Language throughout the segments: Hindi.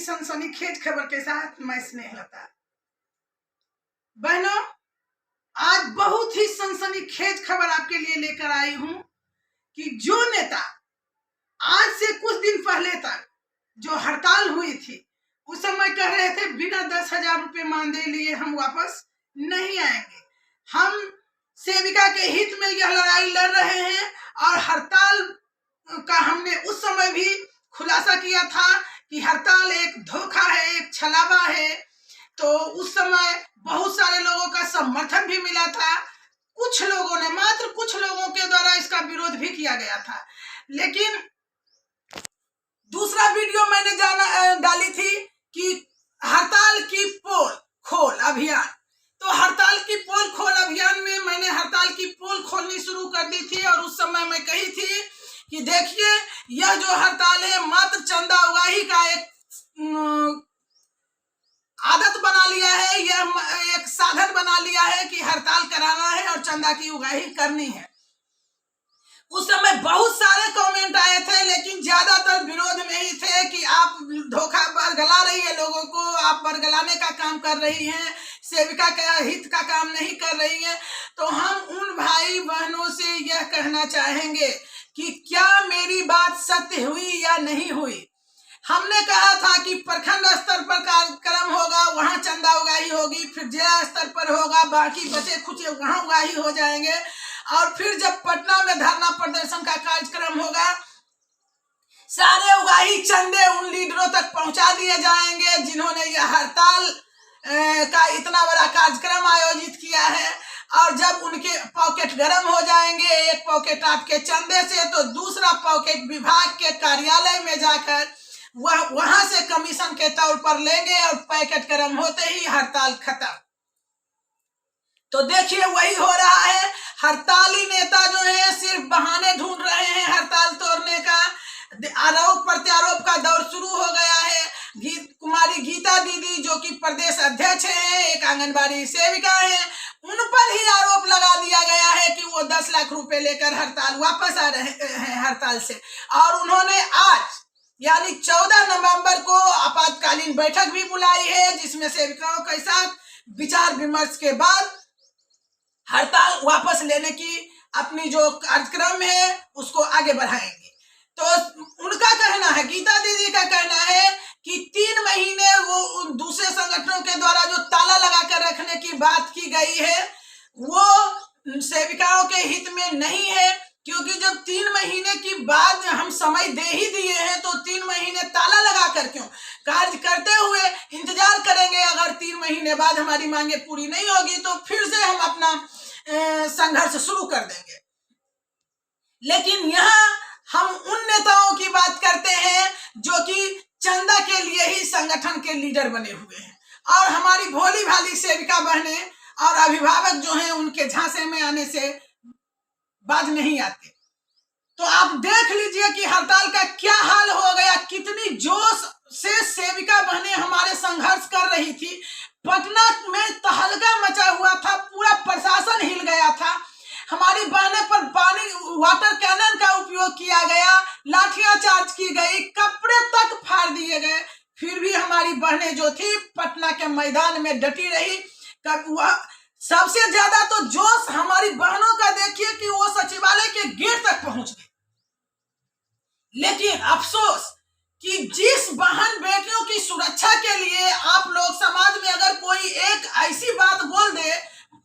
सनसनीखेज खबर के साथ मैं स्नेहलता। बहनों, आज बहुत ही सनसनीखेज खबर आपके लिए लेकर आई हूं कि जो नेता आज से कुछ दिन पहले तक जो हड़ताल हुई थी, उस समय कह रहे थे बिना 10,000 रुपये मानदेय लिए हम वापस नहीं आएंगे। हम सेविका के हित में यह लड़ाई लड़ रहे हैं और हड़ताल का हमने उस समय भी खुलासा किया था कि हड़ताल एक धोखा है, एक छलावा है। तो उस समय बहुत सारे लोगों का समर्थन भी मिला था। कुछ लोगों ने, मात्र कुछ लोगों के द्वारा इसका विरोध भी किया गया था। लेकिन दूसरा वीडियो मैंने डाली थी कि हड़ताल की पोल खोल अभियान। तो हड़ताल की पोल खोल अभियान में मैंने हड़ताल की पोल खोलनी शुरू कर दी थी और उस समय मैं कही थी कि देखिए, यह जो हड़ताल है मात्र चंदा उगाही का एक आदत बना लिया है, यह एक साधन बना लिया है कि हड़ताल कराना है और चंदा की उगाही करनी है। उस समय बहुत सारे कमेंट आए थे, लेकिन ज्यादातर विरोध में ही थे कि आप धोखा बरगला रही है लोगों को, आप बरगलाने का काम कर रही हैं, सेविका के हित का काम नहीं कर रही हैं। तो हम उन भाई बहनों से यह कहना चाहेंगे कि क्या मेरी बात सत्य हुई या नहीं हुई। हमने कहा था कि प्रखंड स्तर पर कार्यक्रम होगा, वहां चंदा उगाही होगी, फिर जिला स्तर पर होगा, बाकी बचे खुचे वहां उगाही हो जाएंगे, और फिर जब पटना में धरना प्रदर्शन का कार्यक्रम होगा, सारे उगाही चंदे उन लीडरों तक पहुंचा दिए जाएंगे जिन्होंने यह हड़ताल का इतना बड़ा कार्यक्रम आयोजित किया है। और जब उनके पॉकेट गर्म हो जाएंगे, एक पॉकेट आपके चंदे से तो दूसरा पॉकेट विभाग के कार्यालय में जाकर वहां से कमीशन के तौर पर लेंगे और पैकेट गर्म होते ही हड़ताल खत्म। तो देखिए, वही हो रहा है। हड़ताली नेता जो है सिर्फ बहाने ढूंढ रहे हैं हड़ताल तोड़ने का। आरोप प्रत्यारोप का दौर शुरू हो गया है। कुमारी गीता दीदी जो कि प्रदेश अध्यक्ष हैं, एक आंगनबाड़ी सेविका हैं, उन पर ही आरोप लगा दिया गया है कि वो 10 लाख रुपए लेकर हड़ताल वापस आ रहे हैं हड़ताल से। और उन्होंने आज यानी 14 नवंबर को आपातकालीन बैठक भी बुलाई है, जिसमें सेविकाओं के साथ विचार विमर्श के बाद हड़ताल वापस लेने की अपनी जो कार्यक्रम है उसको आगे बढ़ाएंगे। तो उनका कहना है, गीता दीदी का कहना है कि 3 महीने वो दूसरे संगठनों के द्वारा जो ताला लगा कर रखने की बात की गई है वो सेविकाओं के हित में नहीं है, क्योंकि जब 3 महीने की बाद हम समय दे ही दिए हैं तो 3 महीने ताला लगा कर क्यों कार्य करते हुए इंतजार करेंगे। अगर 3 महीने बाद हमारी मांगे पूरी नहीं होगी तो फिर से हम अपना संघर्ष शुरू कर देंगे। लेकिन यहाँ हम उन नेताओं की बात करते हैं जो कि चंदा के लिए ही संगठन के लीडर बने हुए हैं, और हमारी भोली भाली सेविका बहने और अभिभावक जो हैं उनके झांसे में आने से बाज नहीं आते। तो आप देख लीजिए कि हड़ताल का क्या हाल हो गया, कितनी जोश से सेविका बहनें हमारे संघर्ष कर रही थी। पटना में तहलका मचा हुआ था, पूरा प्रशासन हिल गया था। हमारी बहनें पर पानी वाटर कैनन का उपयोग किया गया, लाठियां चार्ज की गई, कपड़े तक फाड़ दिए गए, फिर भी हमारी बहनें जो थी पटना के मैदान में डटी रही। सबसे ज्यादा तो जोश हमारी बहनों का देखिए कि वो सचिवालय के गेट तक पहुंच गई। लेकिन अफसोस कि जिस बहन बेटियों की सुरक्षा के लिए आप लोग समाज में अगर कोई एक ऐसी बात बोल दे,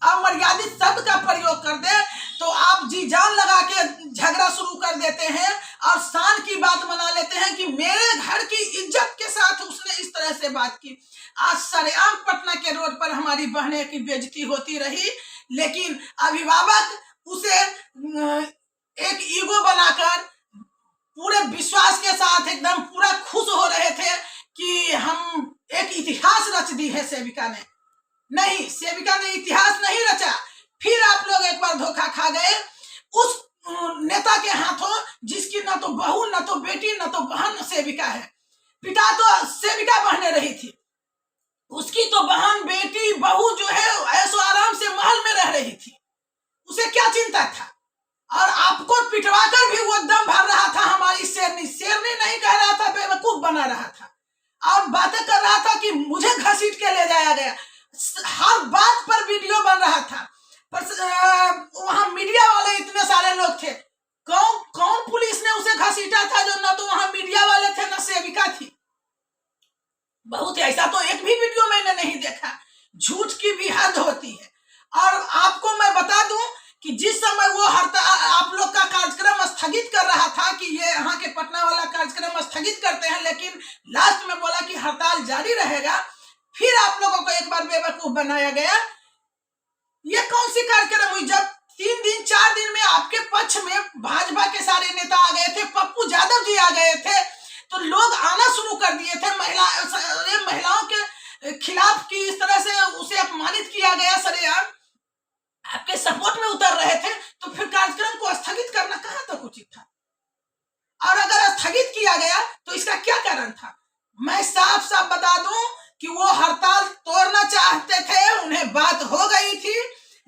अमर्यादित शब्द का प्रयोग कर दे, तो आप जी जान लगा के झगड़ा शुरू कर देते हैं और शान की बात बना लेते हैं कि मेरे घर की इज्जत के साथ उसने इस तरह से बात की। आज सरेआम पटना के रोड पर हमारी बहनें की बेइज्जती होती रही, लेकिन अभिभावक उसे एक ईगो बनाकर पूरे विश्वास के साथ एकदम पूरा खुश हो रहे थे कि हम एक इतिहास रच दी है सेविका ने। नहीं, सेविका ने इतिहास नहीं रचा। फिर आप लोग एक बार धोखा खा गए उस नेता के हाथों जिसकी न तो बहू, न तो बेटी, न तो बहन सेविका है। पिता तो सेविका बहने रही थी, उसकी तो बहन, बेटी, बहू जो है ऐसो आराम से महल में रह रही थी, उसे क्या चिंता था। और आपको पिटवा कर भी वो दम भर रहा था। हमारी शेरनी नहीं कह रहा था, बेवकूफ बना रहा था। और बातें कर रहा था कि मुझे घसीट के ले जाया गया। हर बात पर वीडियो बन रहा था, पर वहां मीडिया वाले इतने सारे लोग थे। कौन कौन पुलिस ने उसे घसीटा था? जो ना तो वहां मीडिया वाले थे ना सेविका थी। बहुत ऐसा तो एक भी वीडियो मैंने नहीं देखा। झूठ की भी हद होती है। और आपको मैं बता दूं कि जिस समय वो हड़ताल आप लोग का कार्यक्रम स्थगित कर रहा था कि ये यहाँ के पटना वाला कार्यक्रम स्थगित करते हैं, लेकिन लास्ट में बोला कि हड़ताल जारी रहेगा, फिर आप लोगों को एक बार बेवकूफ बनाया गया। ये कौन सी कार्यक्रम हुई? जब 3 दिन 4 दिन में आपके पक्ष में भाजपा के सारे नेता आ गए थे, पप्पू यादव जी आ गए थे, तो लोग आना शुरू कर दिए थे। महिलाओं के खिलाफ की इस तरह से उसे अपमानित किया गया, सरेआम आपके सपोर्ट में उतर रहे थे, तो फिर कार्यक्रम को स्थगित करना कहां तक उचित था? और अगर स्थगित किया गया तो इसका क्या कारण था? मैं साफ साफ बता दूं कि वो हड़ताल तोड़ना चाहते थे, उन्हें बात हो गई थी,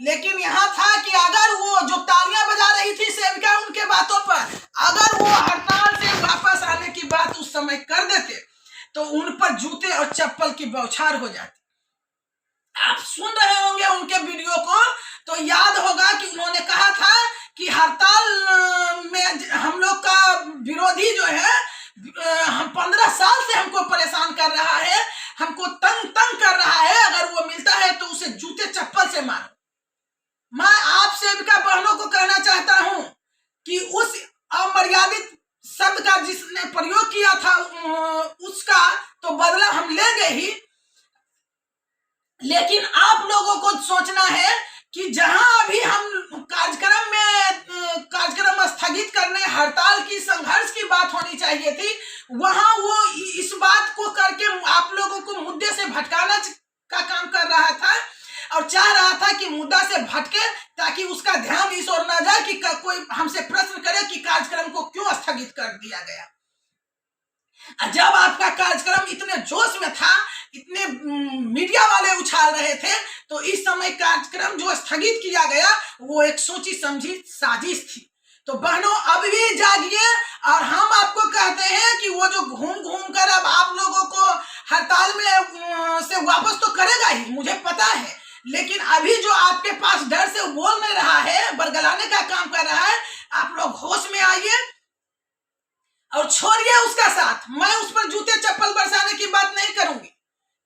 लेकिन यहाँ था कि अगर वो जो तालियां बजा रही थी सेविका उनके बातों पर, अगर वो हड़ताल से वापस आने की बात उस समय कर देते तो उन पर जूते और चप्पल की बौछार हो जाती। आप सुन रहे होंगे उनके वीडियो को तो याद होगा कि उन्होंने कहा था कि हड़ताल में हम लोग का विरोधी जो है, हम 15 साल से हमको परेशान कर रहा है, हमको तंग कर रहा है, अगर वो मिलता है तो उसे जूते चप्पल से मारो। मैं आप सेविका बहनों को कहना चाहता हूं कि उस अमर्यादित शब्द का जिसने प्रयोग किया था उसका तो बदला हम लेंगे ही, लेकिन आप लोगों को सोचना है कि जहां अभी हम कार्यक्रम स्थगित करने, हड़ताल की, संघर्ष की बात होनी चाहिए थी, वहां वो इस बात को करके आप लोगों को मुद्दे से भटकाना का काम कर रहा था और चाह रहा था कि मुद्दा से भटके ताकि उसका ध्यान इस ओर न जाए कि कोई हमसे प्रश्न करे कि कार्यक्रम को क्यों स्थगित कर दिया गया। जब आपका कार्यक्रम इतने जोश में था, इतने मीडिया वाले उछाल रहे थे, तो इस समय कार्यक्रम जो स्थगित किया गया वो एक सोची समझी साजिश थी। तो बहनों अब भी जागिए, और हम आपको कहते हैं कि वो जो घूम कर अब आप लोगों को हड़ताल में से वापस तो करेगा ही, मुझे पता है, लेकिन अभी जो आपके पास डर से बोल नहीं रहा है, बरगलाने का काम कर रहा है, आप लोग होश में आइए और छोड़िए उसका साथ। मैं उस पर जूते चप्पल बरसाने की बात नहीं करूंगी,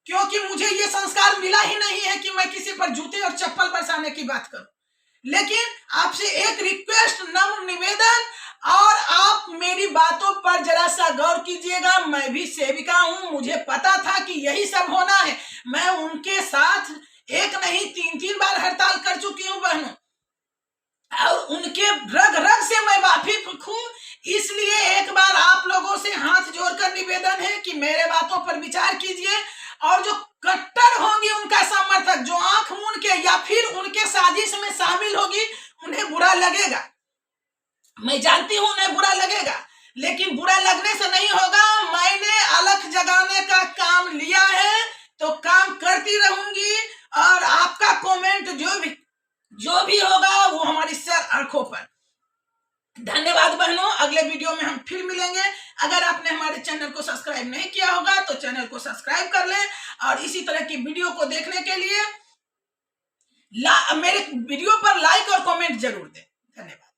क्योंकि मुझे ये संस्कार मिला ही नहीं है कि मैं किसी पर जूते और चप्पल बरसाने की बात करूं। लेकिन आपसे एक रिक्वेस्ट, नम्र निवेदन, और आप मेरी बातों पर जरा सा गौर कीजिएगा। मैं भी सेविका हूं, मुझे पता था कि यही सब होना है। मैं उनके साथ एक नहीं 3 बार हड़ताल कर चुकी हूं बहनों, और उनके रग रग से मैं वाकिफ हूं। इसलिए एक बार आप लोगों से हाथ जोड़कर निवेदन है कि मेरे बातों पर विचार कीजिए, और जो कट्टर होंगी उनका समर्थक, जो आंख मूंद के या फिर उनके साजिश में शामिल होगी, उन्हें बुरा लगेगा। मैं जानती हूं उन्हें बुरा लगेगा, लेकिन बुरा लगने से नहीं होगा। मैंने अलख जगाने का काम लिया है तो काम करती रहूंगी, और आपका कमेंट जो भी होगा वो हमारी सर आंखों पर। धन्यवाद बहनों, अगले वीडियो में हम फिर मिलेंगे। अगर आपने हमारे चैनल को सब्सक्राइब नहीं किया होगा तो चैनल को सब्सक्राइब कर लें, और इसी तरह की वीडियो को देखने के लिए मेरे वीडियो पर लाइक और कमेंट जरूर दें। धन्यवाद।